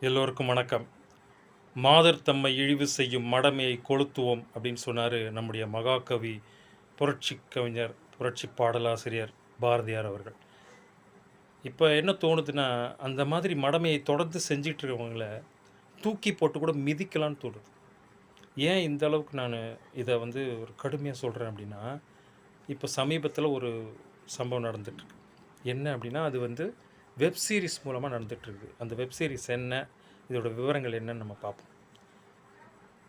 எல்லோருக்கும் வணக்கம். மாதர் தம்மை இழிவு செய்யும் மடமையை கொளுத்துவோம் அப்படின்னு சொன்னார் நம்முடைய மகாகவி, புரட்சி கவிஞர், புரட்சி பாடலாசிரியர் பாரதியார் அவர்கள். இப்போ என்ன தோணுதுன்னா, அந்த மாதிரி மடமையை தொடர்ந்து செஞ்சிட்டு இருக்கவங்கள தூக்கி போட்டு கூட மிதிக்கலான்னு தோணுது. ஏன் இந்த அளவுக்கு நான் இதை ஒரு கடுமையாக சொல்கிறேன் அப்படின்னா, இப்போ சமீபத்தில் ஒரு சம்பவம் நடந்துட்டுருக்கு. என்ன அப்படின்னா, அது வெப் சீரிஸ் மூலமாக நடந்துகிட்ருக்கு. அந்த வெப் சீரிஸ் என்ன, இதோட விவரங்கள் என்னன்னு நம்ம பார்ப்போம்.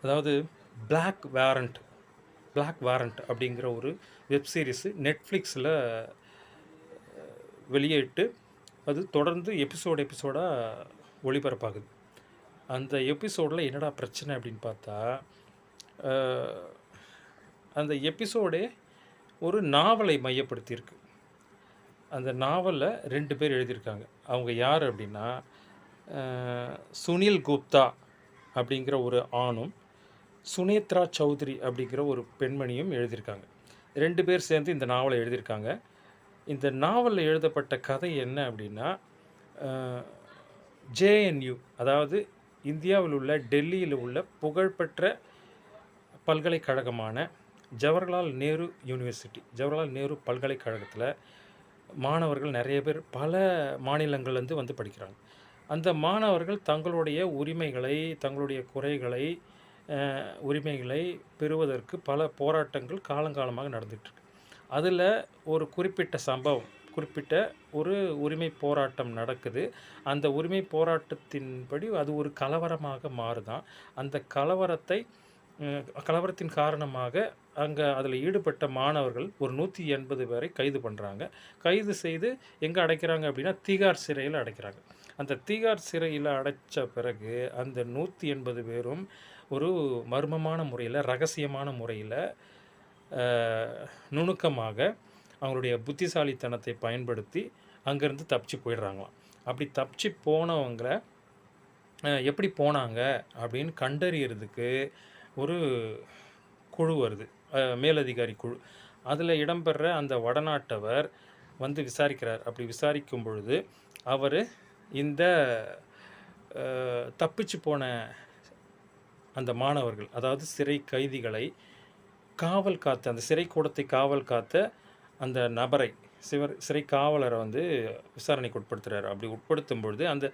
அதாவது பிளாக் வாரண்ட் அப்படிங்கிற ஒரு வெப் சீரிஸு நெட்ஃப்ளிக்ஸில் வெளியிட்டு அது தொடர்ந்து எபிசோடாக ஒளிபரப்பாகுது. அந்த எபிசோடில் என்னடா பிரச்சனை அப்படின்னு பார்த்தா, அந்த எபிசோடே ஒரு நாவலை மையப்படுத்தியிருக்கு. அந்த நாவலில் 2 பேர் எழுதியிருக்காங்க. அவங்க யார் அப்படின்னா, சுனில் குப்தா அப்படிங்கிற ஒரு ஆணும், சுனேத்ரா சௌத்ரி அப்படிங்கிற ஒரு பெண்மணியும் எழுதியிருக்காங்க. 2 பேர் சேர்ந்து இந்த நாவலை எழுதியிருக்காங்க. இந்த நாவலில் எழுதப்பட்ட கதை என்ன அப்படின்னா, ஜேஎன்யூ, அதாவது இந்தியாவில் உள்ள டெல்லியில் உள்ள புகழ்பெற்ற பல்கலைக்கழகமான ஜவஹர்லால் நேரு பல்கலைக்கழகத்தில் மாணவர்கள் நிறைய பேர் பல மாநிலங்கள்லேருந்து வந்து படிக்கிறாங்க. அந்த மாணவர்கள் தங்களுடைய உரிமைகளை பெறுவதற்கு பல போராட்டங்கள் காலங்காலமாக நடந்துகிட்ருக்கு. அதில் ஒரு குறிப்பிட்ட ஒரு உரிமை போராட்டம் நடக்குது. அந்த உரிமை போராட்டத்தின்படி அது ஒரு கலவரமாக மாறுதான். அந்த கலவரத்தின் காரணமாக அதில் ஈடுபட்ட மாணவர்கள் ஒரு 180 பேரை கைது பண்ணுறாங்க. கைது செய்து எங்கே அடைக்கிறாங்க அப்படின்னா, தீகார் சிறையில் அடைக்கிறாங்க. அந்த தீகார் சிறையில் அடைத்த பிறகு அந்த 180 பேரும் ஒரு மர்மமான முறையில், ரகசியமான முறையில், நுணுக்கமாக அவங்களுடைய புத்திசாலித்தனத்தை பயன்படுத்தி அங்கேருந்து தப்பிச்சு போயிடுறாங்களாம். அப்படி தப்பிச்சு போனவங்களை எப்படி போனாங்க அப்படின்னு கண்டறியறதுக்கு ஒரு குழு வருது, மேலதிகாரி குழு. அதில் இடம்பெற அந்த வடநாட்டவர் விசாரிக்கிறார். அப்படி விசாரிக்கும் பொழுது அவர் இந்த தப்பிச்சு போன அந்த மாணவர்கள், அதாவது சிறை கைதிகளை அந்த சிறை கூடத்தை காவல் காத்த அந்த நபரை, சிறை காவலரை விசாரணைக்கு உட்படுத்துகிறார். அப்படி உட்படுத்தும் பொழுது அந்த